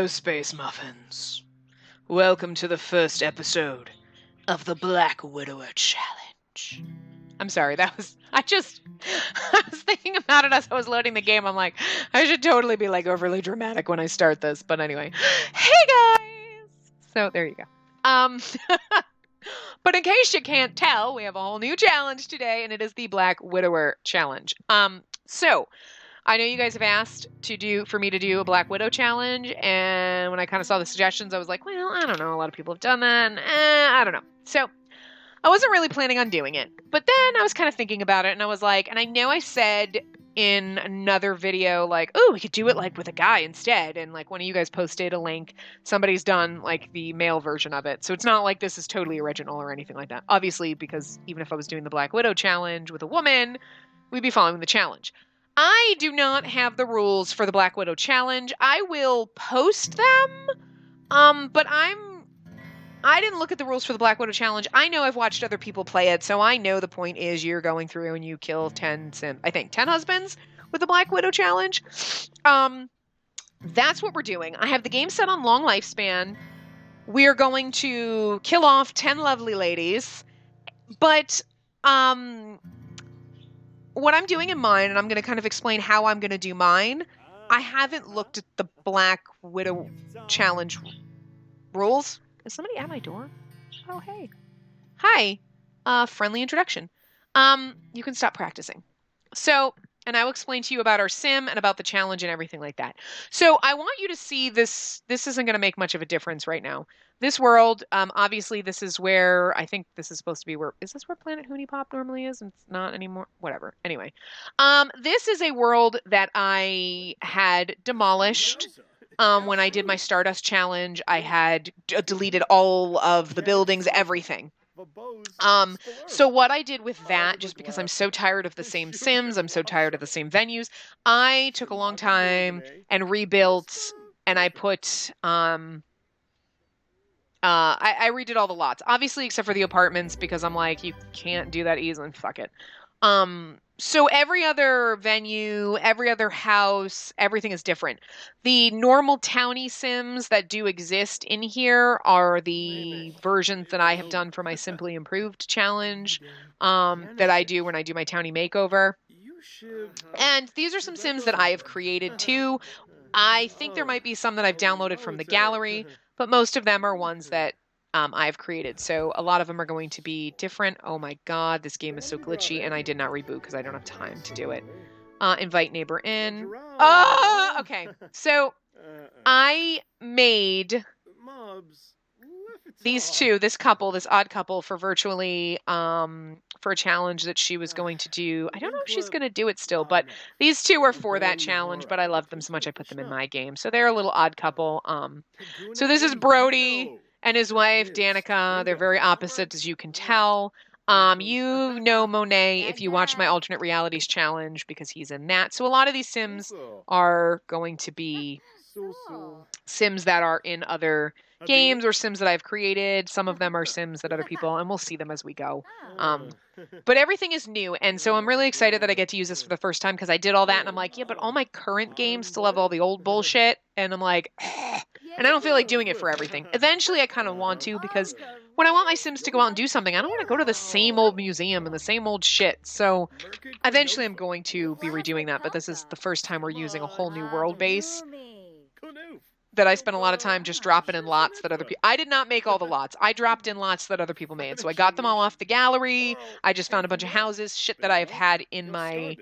Hello, Space Muffins. Welcome to the first episode of the Black Widower Challenge. I'm sorry, I was thinking about it as I was loading the game. I'm like, I should totally be like overly dramatic when I start this. But anyway, hey guys! So there you go. But in case you can't tell, we have a whole new challenge today, and it is the Black Widower Challenge. So I know you guys have asked for me to do a Black Widow challenge, and when I kind of saw the suggestions, I was like, well, I don't know. A lot of people have done that, and I don't know. So I wasn't really planning on doing it. But then I was kind of thinking about it, and I was like, and I know I said in another video, like, oh, we could do it like with a guy instead. And like one of you guys posted a link. Somebody's done like the male version of it. So it's not like this is totally original or anything like that. Obviously, because even if I was doing the Black Widow challenge with a woman, we'd be following the challenge. I do not have the rules for the Black Widow challenge. I will post them, but I didn't look at the rules for the Black Widow challenge. I know I've watched other people play it, so I know the point is you're going through and you kill 10 husbands with the Black Widow challenge. That's what we're doing. I have the game set on long lifespan. We are going to kill off 10 lovely ladies, but what I'm doing in mine, and I'm going to kind of explain how I'm going to do mine, I haven't looked at the Black Widow challenge rules. Is somebody at my door? Oh, hey. Hi. Friendly introduction. You can stop practicing. So, and I will explain to you about our sim and about the challenge and everything like that. So I want you to see this. This isn't going to make much of a difference right now. This world, obviously this is where, I think this is supposed to be where, is this where Planet Hoonie Pop normally is? It's not anymore. Whatever. Anyway, this is a world that I had demolished. When I did my Stardust challenge, I had deleted all of the buildings, everything. So what I did with that, just because I'm so tired of the same Sims, I'm so tired of the same venues, I took a long time and rebuilt, and I put, I redid all the lots, obviously, except for the apartments, because I'm like, you can't do that easily, fuck it. So every other venue, every other house, everything is different. The normal towny Sims that do exist in here are the versions that I have done for my Simply Improved challenge, that I do when I do my towny makeover. And these are some Sims that I have created too. I think there might be some that I've downloaded from the gallery, but most of them are ones that I've created. So a lot of them are going to be different. Oh my God, this game is so glitchy, and I did not reboot because I don't have time to do it. Invite neighbor in. Oh, okay. So I made this odd couple for virtually, for a challenge that she was going to do. I don't know if she's going to do it still, but these two are for that challenge, but I love them so much I put them in my game. So they're a little odd couple. So this is Brody and his wife, Danica. They're very opposite, as you can tell. You know Monet if you watch my alternate realities challenge, because he's in that. So a lot of these Sims are going to be Sims that are in other games or Sims that I've created. Some of them are Sims that other people, and we'll see them as we go. But everything is new, and so I'm really excited that I get to use this for the first time, because I did all that, and I'm like, yeah, but all my current games still have all the old bullshit, and I'm like, and I don't feel like doing it for everything. Eventually, I kind of want to, because when I want my Sims to go out and do something, I don't want to go to the same old museum and the same old shit. So eventually I'm going to be redoing that, but this is the first time we're using a whole new world base that I spent a lot of time just dropping in lots that other people... I did not make all the lots. I dropped in lots that other people made. So I got them all off the gallery. I just found a bunch of houses, shit that I've had in my...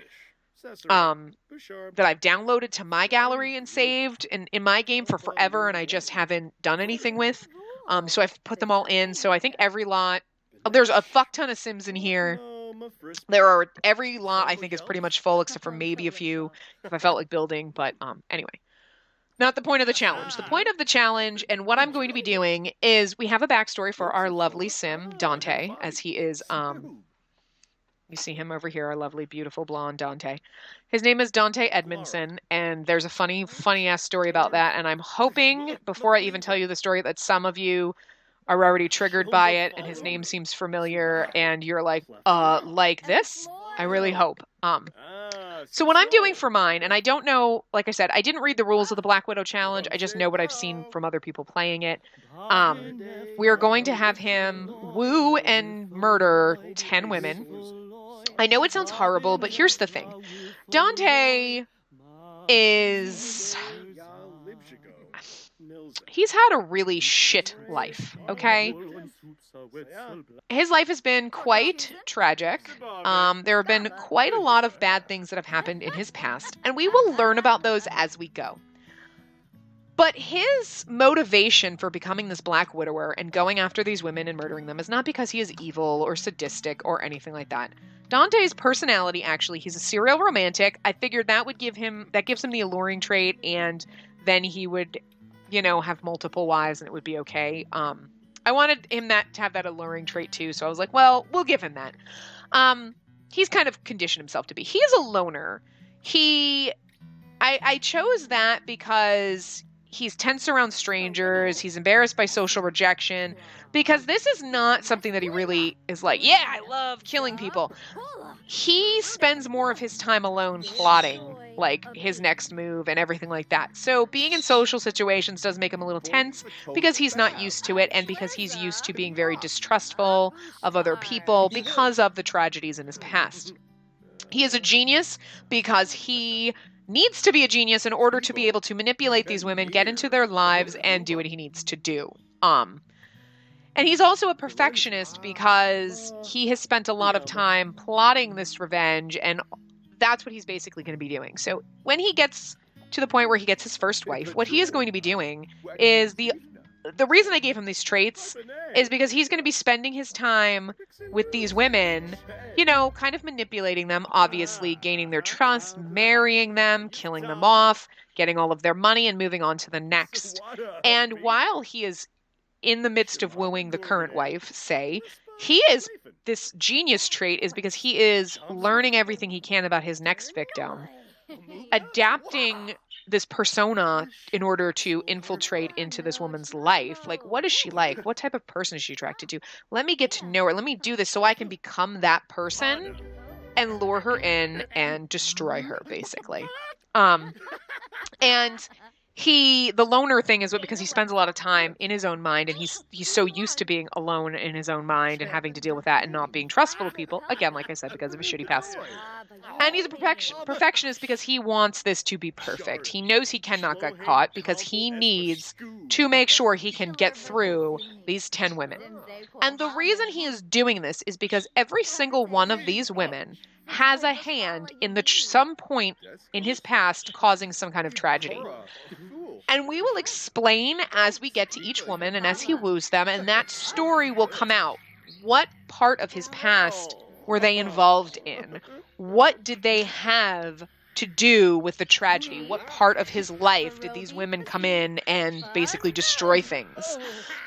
that I've downloaded to my gallery and saved in my game for forever, and I just haven't done anything with. So I've put them all in. So I think every lot... There's a fuck ton of Sims in here. Every lot I think is pretty much full, except for maybe a few if I felt like building. But anyway. Not the point of the challenge. The point of the challenge, and what I'm going to be doing, is we have a backstory for our lovely Sim, Dante, as he is, you see him over here, our lovely, beautiful, blonde Dante. His name is Dante Edmondson, and there's a funny-ass story about that, and I'm hoping, before I even tell you the story, that some of you are already triggered by it, and his name seems familiar, and you're like this? I really hope. So what I'm doing for mine, and I don't know, like I said, I didn't read the rules of the Black Widow challenge. I just know what I've seen from other people playing it. We are going to have him woo and murder 10 women. I know it sounds horrible, but here's the thing. Dante is... He's had a really shit life, okay? His life has been quite tragic. There have been quite a lot of bad things that have happened in his past, and we will learn about those as we go. But his motivation for becoming this Black Widower and going after these women and murdering them is not because he is evil or sadistic or anything like that. Dante's personality, actually, he's a serial romantic. I figured that gives him the alluring trait, and then he would, have multiple wives and it would be okay. I wanted him to have that alluring trait too, so I was like, well, we'll give him that. He's kind of conditioned himself to be. He is a loner. I chose that because he's tense around strangers. He's embarrassed by social rejection, because this is not something that he really is like, yeah, I love killing people. He spends more of his time alone plotting, like, his next move and everything like that. So being in social situations does make him a little tense because he's not used to it, and because he's used to being very distrustful of other people because of the tragedies in his past. He is a genius because he needs to be a genius in order to be able to manipulate these women, get into their lives, and do what he needs to do. And he's also a perfectionist because he has spent a lot of time plotting this revenge, and that's what he's basically going to be doing. So when he gets to the point where he gets his first wife, what he is going to be doing is the reason I gave him these traits is because he's going to be spending his time with these women, kind of manipulating them, obviously gaining their trust, marrying them, killing them off, getting all of their money, and moving on to the next. And while he is in the midst of wooing the current wife, this genius trait is because he is learning everything he can about his next victim, adapting this persona in order to infiltrate into this woman's life. Like, what is she like? What type of person is she attracted to? Let me get to know her. Let me do this so I can become that person and lure her in and destroy her, basically. And the loner thing is because he spends a lot of time in his own mind, and he's so used to being alone in his own mind and having to deal with that and not being trustful to people. Again, like I said, because of his shitty past. And he's a perfectionist because he wants this to be perfect. He knows he cannot get caught because he needs to make sure he can get through these 10 women. And the reason he is doing this is because every single one of these women has a hand in some point in his past causing some kind of tragedy. And we will explain as we get to each woman and as he woos them, and that story will come out. What part of his past were they involved in? What did they have to do with the tragedy? What part of his life did these women come in and basically destroy things?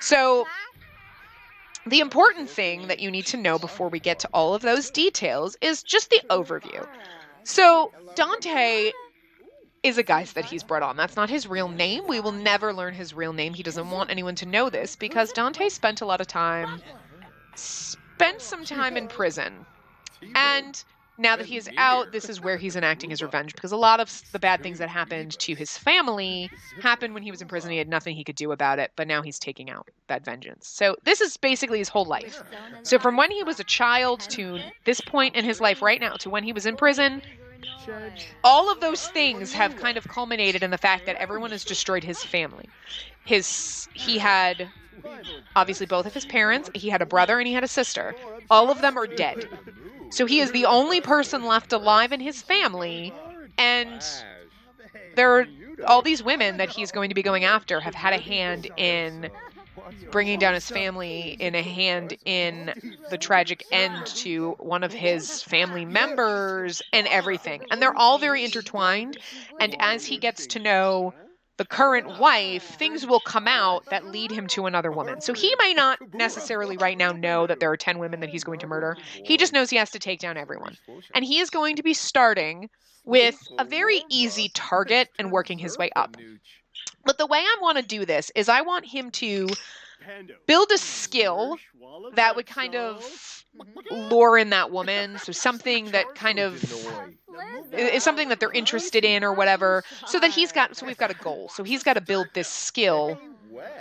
So the important thing that you need to know before we get to all of those details is just the overview. So Dante is a guise that he's brought on. That's not his real name. We will never learn his real name. He doesn't want anyone to know this because Dante spent some time in prison. And now that he is out, this is where he's enacting his revenge, because a lot of the bad things that happened to his family happened when he was in prison. He had nothing he could do about it, but now he's taking out that vengeance. So this is basically his whole life. So from when he was a child to this point in his life right now to when he was in prison, all of those things have kind of culminated in the fact that everyone has destroyed his family. He had obviously both of his parents, he had a brother and he had a sister. All of them are dead. So he is the only person left alive in his family, and there are all these women that he's going to be going after have had a hand in bringing down his family, in a hand in the tragic end to one of his family members and everything. And they're all very intertwined. And as he gets to know the current wife, things will come out that lead him to another woman. So he might not necessarily right now know that there are 10 women that he's going to murder. He just knows he has to take down everyone. And he is going to be starting with a very easy target and working his way up. But the way I want to do this is I want him to build a skill that would kind of lure in that woman. So something that kind of is something that they're interested in or whatever, so we've got a goal. So he's got to build this skill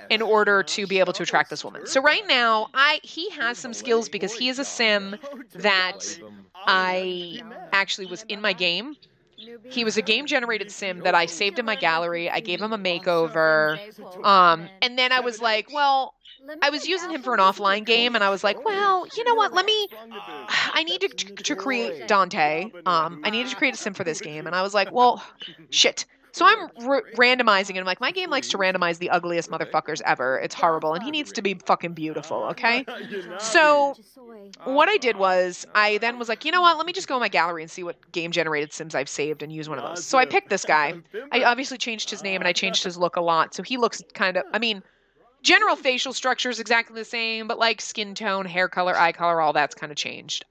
in order to be able to attract this woman. So right now, he has some skills because he is a sim that I actually was in my game. He was a game-generated sim that I saved in my gallery. I gave him a makeover. And then I was like, well, I was using him for an offline game, and I was like, well, you know what? I need to create Dante. I needed to create a sim for this game, and I was like, well, shit. So I'm randomizing, and I'm like, my game likes to randomize the ugliest motherfuckers ever. It's horrible, and he needs to be fucking beautiful, okay? So what I did was, I then was like, you know what? Let me just go in my gallery and see what game-generated sims I've saved and use one of those. So I picked this guy. I obviously changed his name, and I changed his look a lot. So he looks kind of, general facial structure is exactly the same, but like skin tone, hair color, eye color, all that's kind of changed.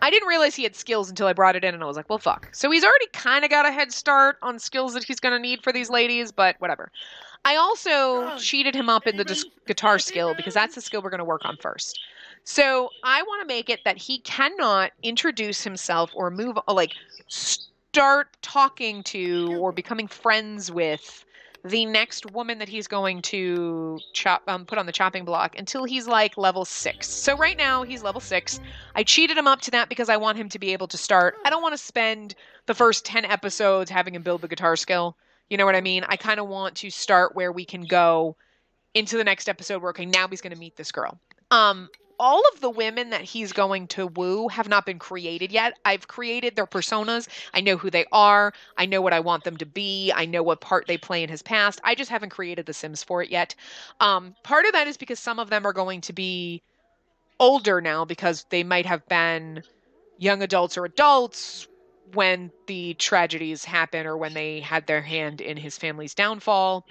I didn't realize he had skills until I brought it in, and I was like, well, fuck. So he's already kind of got a head start on skills that he's going to need for these ladies, but whatever. I also cheated him up in the guitar skill because that's the skill we're going to work on first. So I want to make it that he cannot introduce himself or start talking to or becoming friends with the next woman that he's going to put on the chopping block until he's like level 6. So right now he's level 6. I cheated him up to that because I want him to be able to start. I don't want to spend the first 10 episodes having him build the guitar skill. You know what I mean? I kind of want to start where we can go into the next episode where, okay, now he's going to meet this girl. All of the women that he's going to woo have not been created yet. I've created their personas. I know who they are. I know what I want them to be. I know what part they play in his past. I just haven't created the Sims for it yet. Part of that is because some of them are going to be older now because they might have been young adults or adults when the tragedies happen or when they had their hand in his family's downfall.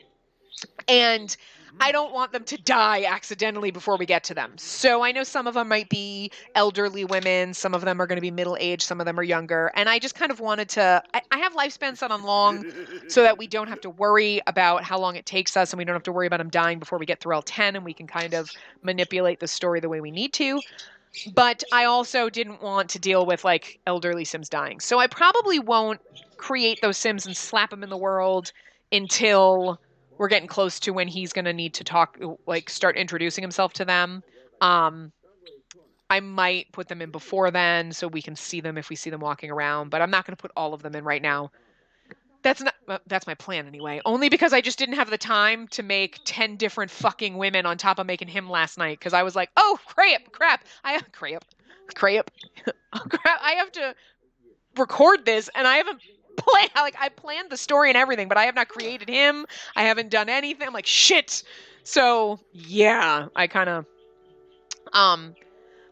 And I don't want them to die accidentally before we get to them. So I know some of them might be elderly women. Some of them are going to be middle-aged. Some of them are younger. And I just kind of wanted to... I have lifespan set on long so that we don't have to worry about how long it takes us and we don't have to worry about them dying before we get through all 10 and we can kind of manipulate the story the way we need to. But I also didn't want to deal with, like, elderly Sims dying. So I probably won't create those Sims and slap them in the world until... we're getting close to when he's going to need to talk, like start introducing himself to them. I might put them in before then so we can see them if we see them walking around, but I'm not going to put all of them in right now. That's my plan anyway, only because I just didn't have the time to make 10 different fucking women on top of making him last night. Cause I was like, oh, crap. I have to record this and I haven't I planned the story and everything, but I have not created him. I haven't done anything. I'm like, shit. So yeah, I kind of,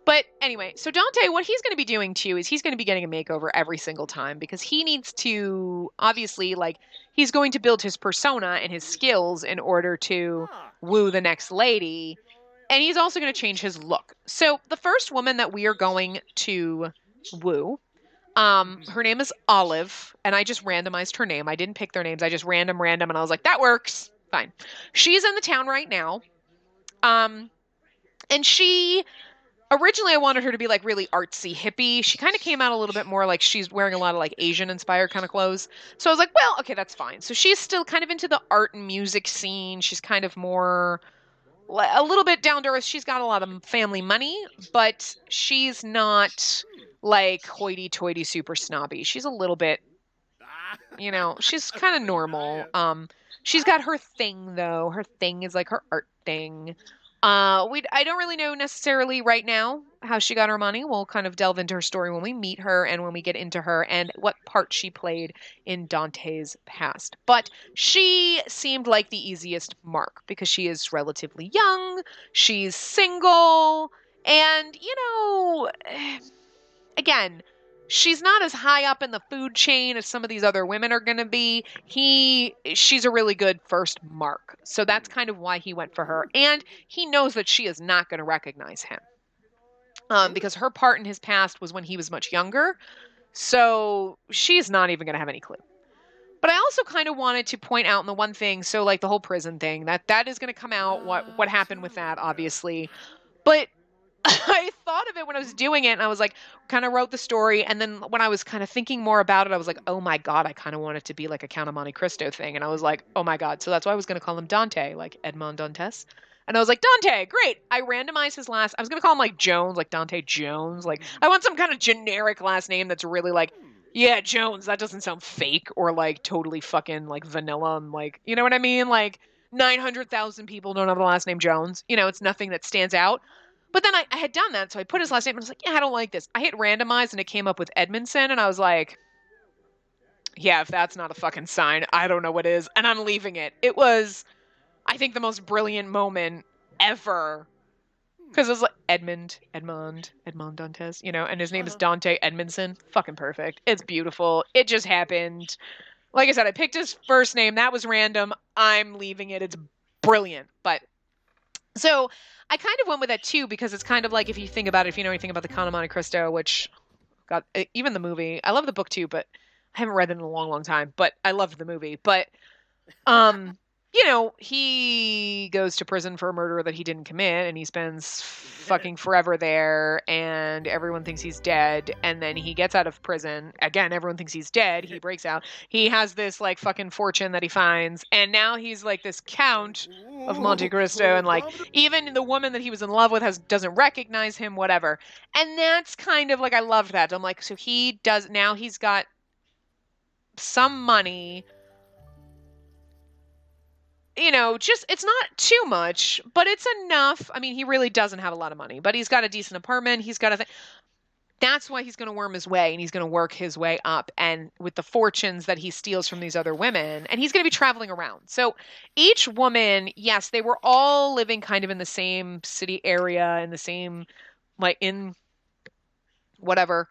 but anyway, so Dante, what he's going to be doing too is he's going to be getting a makeover every single time because he needs to, obviously, like, he's going to build his persona and his skills in order to woo the next lady. And he's also going to change his look. So the first woman that we are going to woo, her name is Olive, and I just randomized her name. I didn't pick their names. I just random, and I was like, that works. Fine. She's in the town right now. And she, originally I wanted her to be like really artsy hippie. She kind of came out a little bit more like she's wearing a lot of like Asian inspired kind of clothes. So I was like, well, okay, that's fine. So she's still kind of into the art and music scene. She's kind of more, a little bit down to earth. She's got a lot of family money, but she's not like hoity-toity super snobby. She's a little bit, she's kind of normal. She's got her thing though. Her thing is like her art thing. I don't really know necessarily right now how she got her money. We'll kind of delve into her story when we meet her and when we get into her and what part she played in Dante's past. But she seemed like the easiest mark because she is relatively young, she's single, and, again, she's not as high up in the food chain as some of these other women are going to be. She's a really good first mark. So that's kind of why he went for her. And he knows that she is not going to recognize him. Because her part in his past was when he was much younger. So she's not even going to have any clue. But I also kind of wanted to point out in the one thing, so like the whole prison thing, that is going to come out, what happened with that, obviously. But I thought of it when I was doing it, and I was like, kind of wrote the story, and then when I was kind of thinking more about it, I was like, oh my God, I kind of want it to be like a Count of Monte Cristo thing. And I was like, oh my God. So that's why I was going to call him Dante, like Edmond Dantes. And I was like, Dante, great. I randomized his last. I was going to call him like Jones, like Dante Jones. Like, I want some kind of generic last name that's really like, yeah, Jones. That doesn't sound fake or like totally fucking like vanilla. And like, you know what I mean? Like, 900,000 people don't have the last name Jones. You know, it's nothing that stands out. But then I had done that, so I put his last name, and I was like, yeah, I don't like this. I hit randomize, and it came up with Edmondson, and I was like, yeah, if that's not a fucking sign, I don't know what is, and I'm leaving it. It was, I think, the most brilliant moment ever. Because it was like Edmond Dantes, you know, and his name is Dante Edmondson. Fucking perfect. It's beautiful. It just happened. Like I said, I picked his first name. That was random. I'm leaving it. It's brilliant. But so I kind of went with that too, because it's kind of like, if you think about it, if you know anything about the Count of Monte Cristo, which got even the movie, I love the book too, but I haven't read it in a long, long time, but I loved the movie. But you know, he goes to prison for a murder that he didn't commit, and he spends fucking forever there, and everyone thinks he's dead. And then he gets out of prison. Again, everyone thinks he's dead. He breaks out. He has this like fucking fortune that he finds, and now he's like this count of Monte Cristo, and like even the woman that he was in love with doesn't recognize him, whatever. And that's kind of like, I loved that. I'm like, so he does, now he's got some money. You know, just, it's not too much, but it's enough. I mean, he really doesn't have a lot of money, but he's got a decent apartment. He's got that's why he's going to worm his way, and he's going to work his way up, and with the fortunes that he steals from these other women, and he's going to be traveling around. So each woman, yes, they were all living kind of in the same city area, in the same, like, in whatever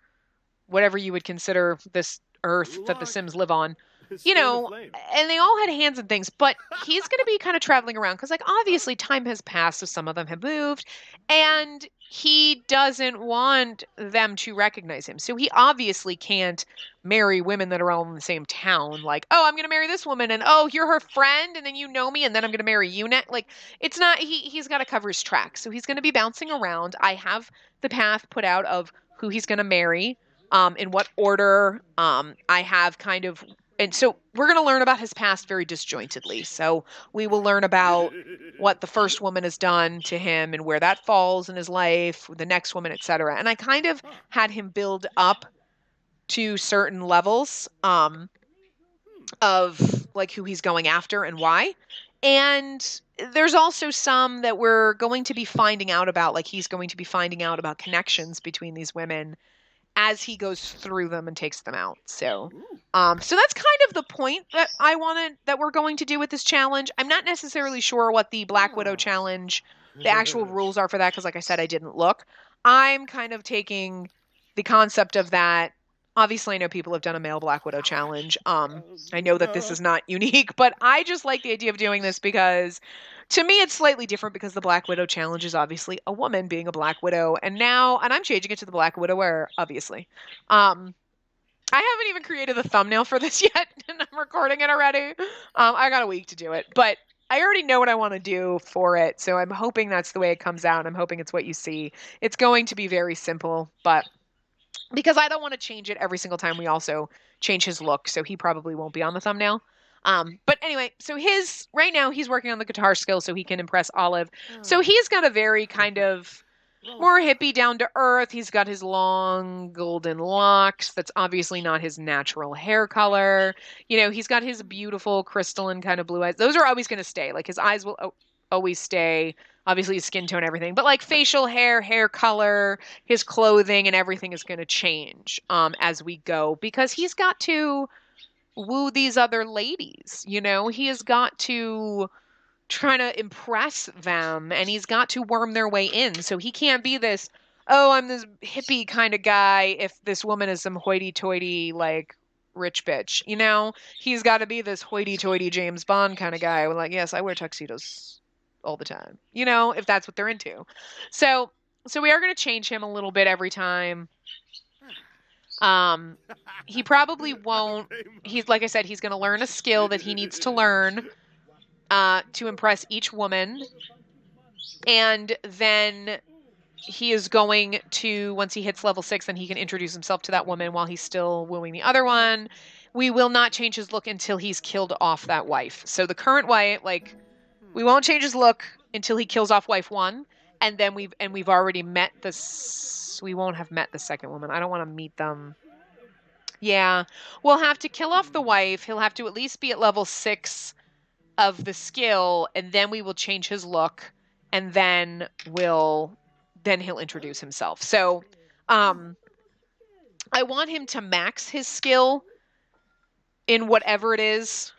you would consider this earth that the Sims live on. You know, and they all had hands and things, but he's going to be kind of traveling around because, like, obviously time has passed, so some of them have moved, and he doesn't want them to recognize him. So he obviously can't marry women that are all in the same town. Like, oh, I'm going to marry this woman, and oh, you're her friend, and then you know me, and then I'm going to marry you next. Like, it's not, he's got to cover his tracks. So he's going to be bouncing around. I have the path put out of who he's going to marry, in what order. I have kind of, and so we're going to learn about his past very disjointedly. So we will learn about what the first woman has done to him and where that falls in his life, the next woman, etc. And I kind of had him build up to certain levels of like who he's going after and why. And there's also some that we're going to be finding out about, like he's going to be finding out about connections between these women as he goes through them and takes them out. So so that's kind of the point that I wanted, that we're going to do with this challenge. I'm not necessarily sure what the Black Widow challenge, the actual rules are for that, because like I said, I didn't look. I'm kind of taking the concept of that. Obviously, I know people have done a male Black Widow challenge. I know that this is not unique, but I just like the idea of doing this because to me it's slightly different, because the Black Widow challenge is obviously a woman being a Black Widow. And I'm changing it to the Black Widower, obviously. I haven't even created the thumbnail for this yet, and I'm recording it already. I got a week to do it, but I already know what I want to do for it, so I'm hoping that's the way it comes out. I'm hoping it's what you see. It's going to be very simple, but because I don't want to change it every single time we also change his look, so he probably won't be on the thumbnail. But anyway, so right now he's working on the guitar skill so he can impress Olive. So he's got a very kind of more hippie, down to earth. He's got his long golden locks. That's obviously not his natural hair color. You know, he's got his beautiful crystalline kind of blue eyes. Those are always going to stay. Like his eyes will always stay. Obviously his skin tone, everything. But like facial hair color, his clothing, and everything is going to change as we go, because he's got to woo these other ladies. You know, he has got to trying to impress them, and he's got to worm their way in. So he can't be this, oh, I'm this hippie kind of guy if this woman is some hoity-toity, like, rich bitch. You know, he's got to be this hoity-toity James Bond kind of guy. Like, yes, I wear tuxedos all the time, you know, if that's what they're into. So we are going to change him a little bit every time. He probably won't. He's, like I said, he's going to learn a skill that he needs to learn to impress each woman. And then he is going to, once he hits level 6, then he can introduce himself to that woman while he's still wooing the other one. We will not change his look until he's killed off that wife. So the current wife, like, we won't change his look until he kills off wife 1, and then we've already met this. We won't have met the second woman. I don't want to meet them. Yeah, we'll have to kill off the wife. He'll have to at least be at level 6 of the skill, and then we will change his look, and then he'll introduce himself. So, I want him to max his skill in whatever it is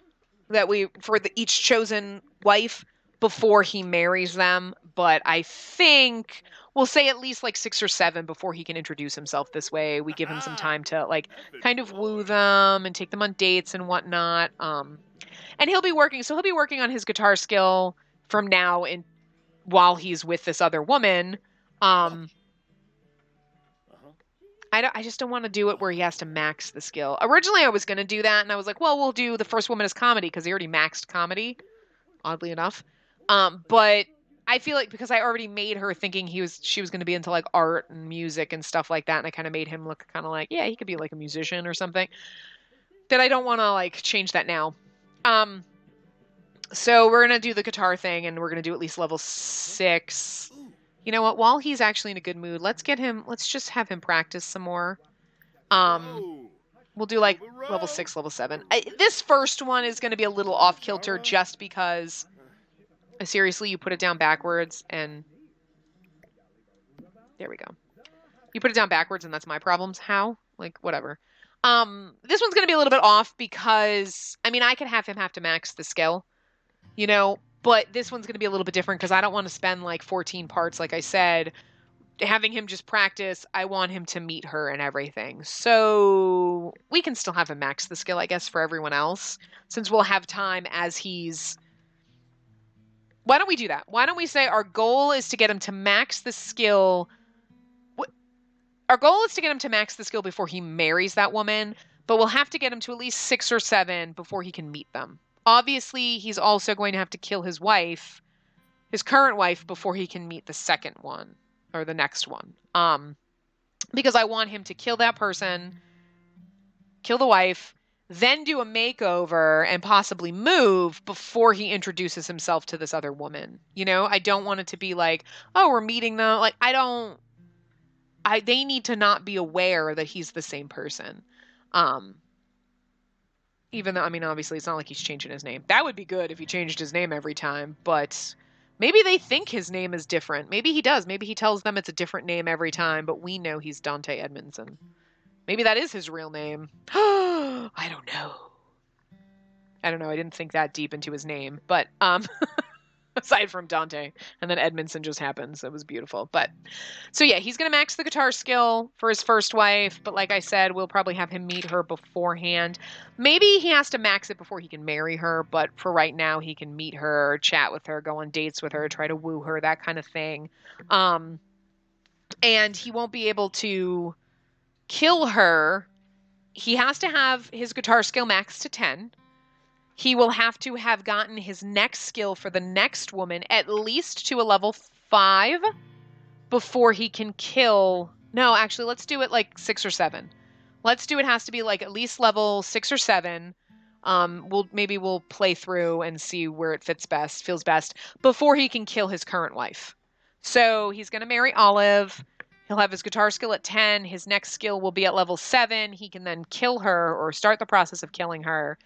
that for each chosen wife before he marries them. But I think we'll say at least like 6 or 7 before he can introduce himself. This way we give him some time to like kind of woo them and take them on dates and whatnot. And he'll be working on his guitar skill from now and while he's with this other woman. I just don't want to do it where he has to max the skill. Originally, I was going to do that, and I was like, well, we'll do the first woman as comedy, because he already maxed comedy, oddly enough. But I feel like because I already made her thinking she was going to be into like art and music and stuff like that, and I kind of made him look kind of like, yeah, he could be like a musician or something, that I don't want to like change that now. So we're going to do the guitar thing, and we're going to do at least level 6. You know what? While he's actually in a good mood, let's just have him practice some more. We'll do like level 6, level 7. This first one is going to be a little off kilter just because, seriously, you put it down backwards and there we go. You put it down backwards and that's my problems. How? Like, whatever. This one's going to be a little bit off because, I mean, I could have him have to max the skill, you know, but this one's going to be a little bit different because I don't want to spend like 14 parts, like I said, having him just practice. I want him to meet her and everything. So we can still have him max the skill, I guess, for everyone else, since we'll have time as he's... Why don't we do that? Why don't we say our goal is to get him to max the skill... Our goal is to get him to max the skill before he marries that woman, but we'll have to get him to at least 6 or 7 before he can meet them. Obviously, he's also going to have to kill his wife, his current wife, before he can meet the second one, or the next one. Because I want him to kill that person, kill the wife, then do a makeover and possibly move before he introduces himself to this other woman. You know, I don't want it to be like, oh, we're meeting them. Like, they need to not be aware that he's the same person. Even though, I mean, obviously it's not like he's changing his name. That would be good if he changed his name every time, but maybe they think his name is different. Maybe he does. Maybe he tells them it's a different name every time, but we know he's Dante Edmondson. Maybe that is his real name. I don't know. I didn't think that deep into his name, but aside from Dante, and then Edmondson just happens. It was beautiful. But so yeah, he's going to max the guitar skill for his first wife, but like I said, we'll probably have him meet her beforehand. Maybe he has to max it before he can marry her, but for right now he can meet her, chat with her, go on dates with her, try to woo her, that kind of thing. And he won't be able to kill her. He has to have his guitar skill maxed to 10. He will have to have gotten his next skill for the next woman at least to a level 5 before he can kill... No, actually, let's do it like 6 or 7. It has to be like at least level 6 or 7. We'll play through and see where it feels best, before he can kill his current wife. So he's going to marry Olive. He'll have his guitar skill at 10. His next skill will be at level 7. He can then kill her or start the process of killing her.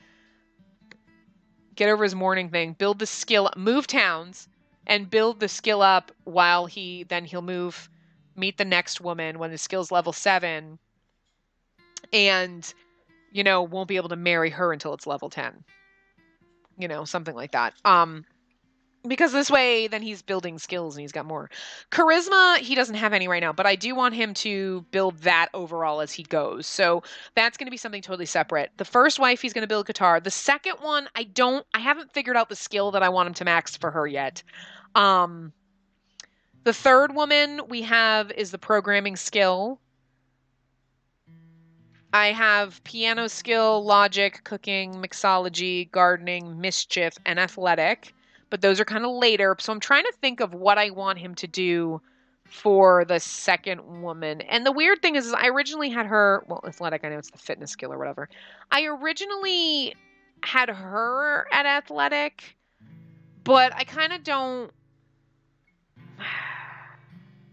Get over his mourning thing, build the skill, move towns, and build the skill up while he'll meet the next woman when the skill's level 7, and, you know, won't be able to marry her until it's level 10. You know, something like that. Because this way, then he's building skills and he's got more. Charisma, he doesn't have any right now, but I do want him to build that overall as he goes. So that's going to be something totally separate. The first wife, he's going to build guitar. The second one, I haven't figured out the skill that I want him to max for her yet. The third woman we have is the programming skill. I have piano skill, logic, cooking, mixology, gardening, mischief, and athletic. But those are kind of later. So I'm trying to think of what I want him to do for the second woman. And the weird thing is I originally had her, well, athletic, I know it's the fitness skill or whatever. I originally had her at athletic, but I kind of don't.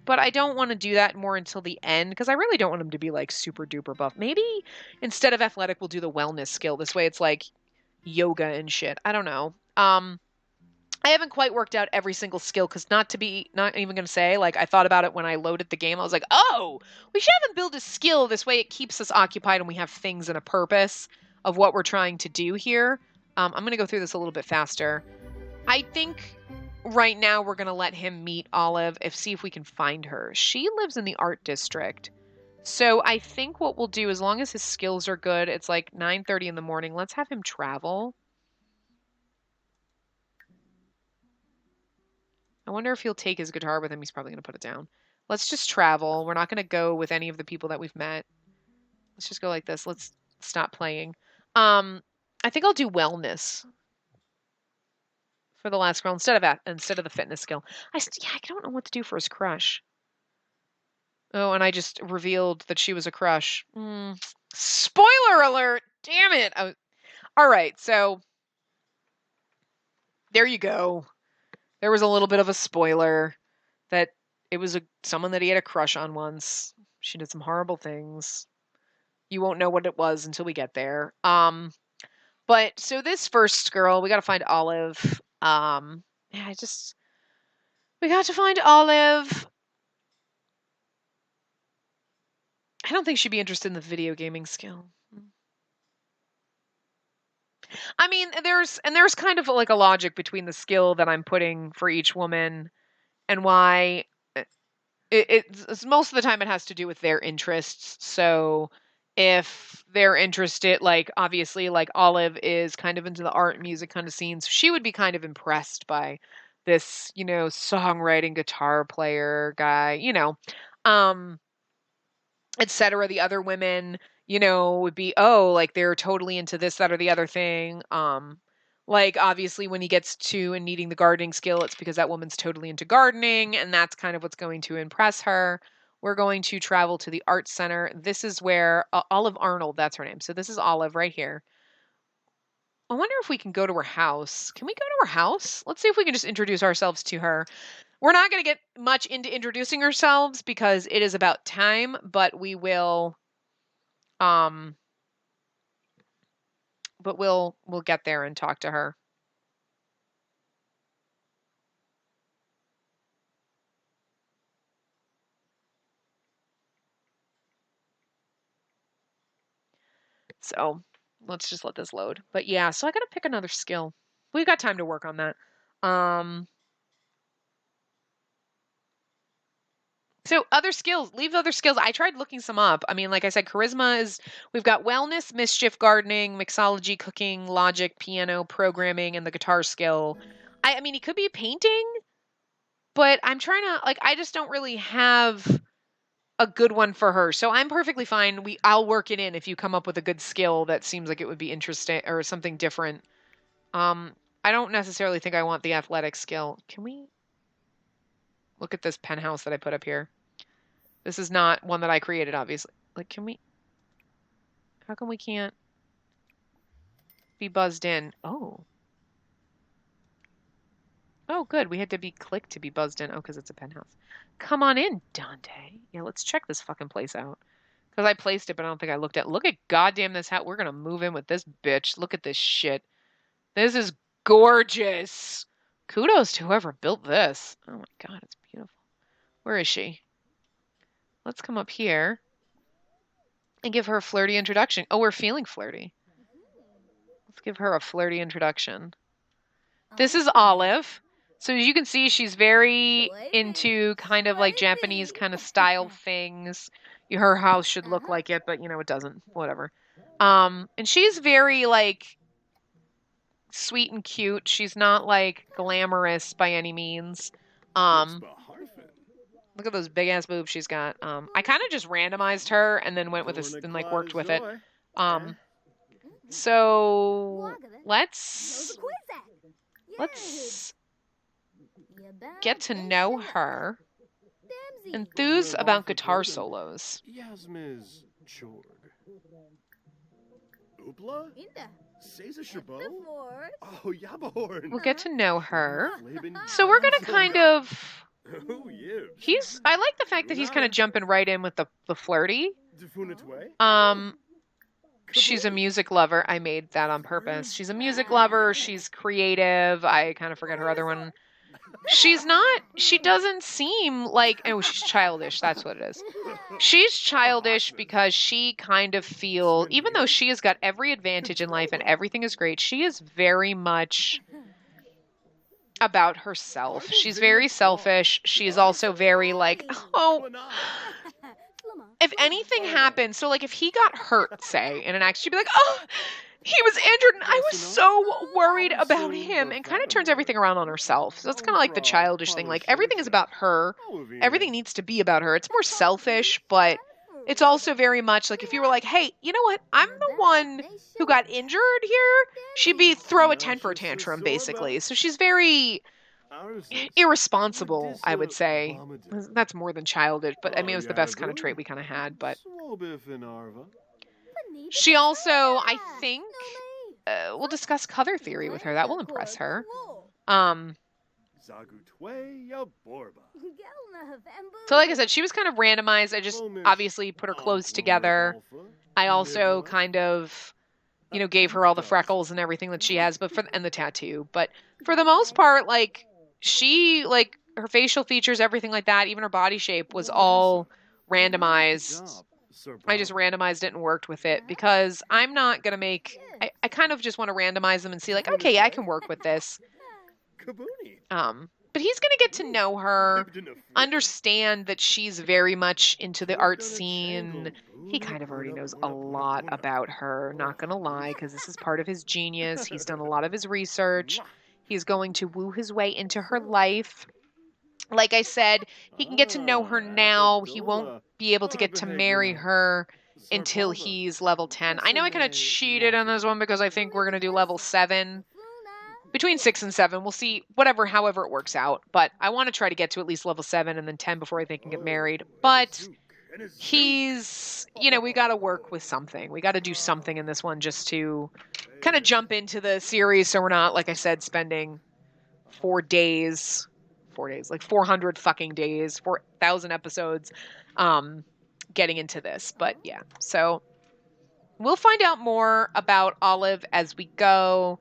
But I don't want to do that more until the end because I really don't want him to be like super duper buff. Maybe instead of athletic, we'll do the wellness skill. This way it's like yoga and shit. I don't know. I haven't quite worked out every single skill because not even going to say, like, I thought about it when I loaded the game. I was like, oh, we should have him build a skill. This way it keeps us occupied and we have things and a purpose of what we're trying to do here. I'm going to go through this a little bit faster. I think right now we're going to let him meet Olive see if we can find her. She lives in the art district. So I think what we'll do, as long as his skills are good, it's like 9:30 in the morning. Let's have him travel. I wonder if he'll take his guitar with him. He's probably going to put it down. Let's just travel. We're not going to go with any of the people that we've met. Let's just go like this. Let's stop playing. I think I'll do wellness for the last girl instead of the fitness skill. I don't know what to do for his crush. Oh, and I just revealed that she was a crush. Spoiler alert! Damn it! All right, so there you go. There was a little bit of a spoiler that it was someone that he had a crush on once. She did some horrible things. You won't know what it was until we get there. But so this first girl, we got to find Olive. We got to find Olive. I don't think she'd be interested in the video gaming skill. I mean, there's kind of like a logic between the skill that I'm putting for each woman and why it's most of the time it has to do with their interests. So if they're interested, like obviously like Olive is kind of into the art and music kind of scenes, she would be kind of impressed by this, songwriting guitar player guy, etc. The other women, would be, oh, like they're totally into this, that, or the other thing. Like obviously when he gets to and needing the gardening skill, it's because that woman's totally into gardening, and that's kind of what's going to impress her. We're going to travel to the art center. This is where Olive Arnold, that's her name. So this is Olive right here. I wonder if we can go to her house. Can we go to her house? Let's see if we can just introduce ourselves to her. We're not going to get much into introducing ourselves because it is about time, but we will but we'll get there and talk to her. So let's just let this load. But yeah, so I gotta pick another skill. We've got time to work on that. So other skills, leave other skills. I tried looking some up. I mean, like I said, charisma we've got wellness, mischief, gardening, mixology, cooking, logic, piano, programming, and the guitar skill. I mean, he could be painting, but I'm trying to, like, I just don't really have a good one for her. So I'm perfectly fine. I'll work it in if you come up with a good skill that seems like it would be interesting or something different. I don't necessarily think I want the athletic skill. Can we look at this penthouse that I put up here? This is not one that I created, obviously. Like, how come we can't be buzzed in? Oh, good. We had to be clicked to be buzzed in. Oh, because it's a penthouse. Come on in, Dante. Yeah, let's check this fucking place out. Because I placed it, but I don't think I looked at. Look at goddamn this house. We're gonna move in with this bitch. Look at this shit. This is gorgeous. Kudos to whoever built this. Oh my god, it's beautiful. Where is she? Let's come up here and give her a flirty introduction. Oh, we're feeling flirty. Let's give her a flirty introduction. This is Olive. So as you can see, she's very into kind of like Japanese kind of style things. Her house should look like it, but it doesn't. Whatever. And she's very like sweet and cute. She's not like glamorous by any means. Look at those big ass boobs she's got. I kind of just randomized her and then went with this and like worked with it. So let's get to know her. Enthused about guitar solos. Yasmiz Chorg. Oopla? Oh, Yabahorn. We'll get to know her. So we're going to kind of... I like the fact that he's kind of jumping right in with the flirty. She's a music lover. I made that on purpose. She's a music lover. She's creative. I kind of forget her other one. She doesn't seem like, oh, she's childish. That's what it is. She's childish because she kind of feels, even though she has got every advantage in life and everything is great, she is very much about herself. She's very selfish. She's also very like, oh, if anything happens, so like if he got hurt, say, in an accident, she'd be like, oh, he was injured and I was so worried about him, and kind of turns everything around on herself. So it's kind of like the childish thing. Like everything is about her. Everything needs to be about her. It's more selfish, but it's also very much like if you were like, hey, you know what? I'm the one who got injured here. She'd be throw a temper tantrum, basically. So she's very irresponsible, I would say. That's more than childish, but I mean, it was the best kind of trait we kind of had. But she also, I think, we'll discuss color theory with her. That will impress her. So like I said, she was kind of randomized. I just obviously put her clothes together. I also kind of, gave her all the freckles and everything that she has, and the tattoo. But for the most part, like, her facial features, everything like that, even her body shape was all randomized. I just randomized it and worked with it because I'm not going to I kind of just want to randomize them and see like, okay, I can work with this. But he's going to get to know her, understand that she's very much into the art scene. He kind of already knows a lot about her, not going to lie, because this is part of his genius. He's done a lot of his research. He's going to woo his way into her life. Like I said, he can get to know her now. He won't be able to get to marry her until he's level 10. I know I kind of cheated on this one because I think we're going to do level 7. Between 6 and 7. We'll see, however it works out. But I want to try to get to at least level 7 and then 10 before I think I can get married. But he's, we got to work with something. We got to do something in this one just to kind of jump into the series so we're not, like I said, spending 4 days, like 400 fucking days, 4,000 episodes getting into this. But yeah, so we'll find out more about Olive as we go.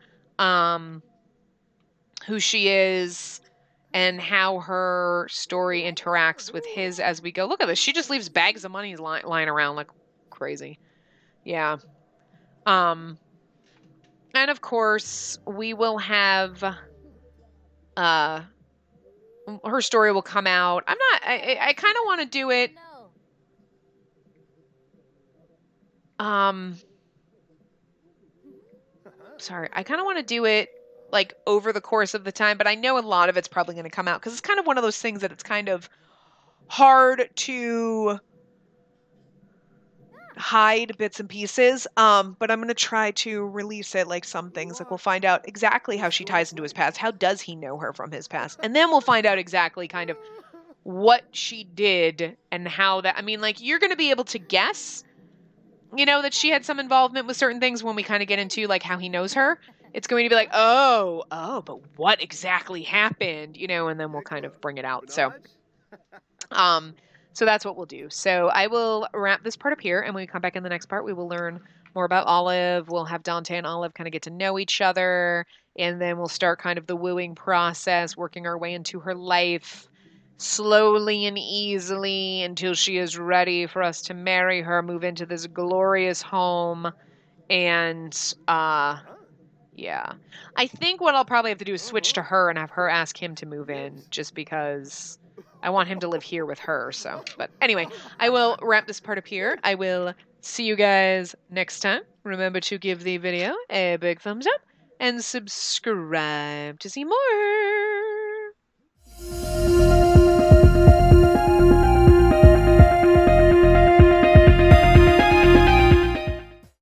Who she is and how her story interacts with his as we go. Look at this. She just leaves bags of money lying around like crazy. Yeah. And of course, we will have her story will come out. I kind of want to do it sorry. I kind of want to do it like over the course of the time, but I know a lot of it's probably going to come out because it's kind of one of those things that it's kind of hard to hide bits and pieces. But I'm going to try to release it like some things. Like we'll find out exactly how she ties into his past. How does he know her from his past? And then we'll find out exactly kind of what she did and how that, I mean, like you're going to be able to guess, that she had some involvement with certain things when we kind of get into like how he knows her. It's going to be like, oh, but what exactly happened, and then we'll kind of bring it out. So that's what we'll do. So I will wrap this part up here, and when we come back in the next part, we will learn more about Olive. We'll have Dante and Olive kind of get to know each other, and then we'll start kind of the wooing process, working our way into her life slowly and easily until she is ready for us to marry her, move into this glorious home, and yeah. I think what I'll probably have to do is switch to her and have her ask him to move in just because I want him to live here with her. So, but anyway, I will wrap this part up here. I will see you guys next time. Remember to give the video a big thumbs up and subscribe to see more.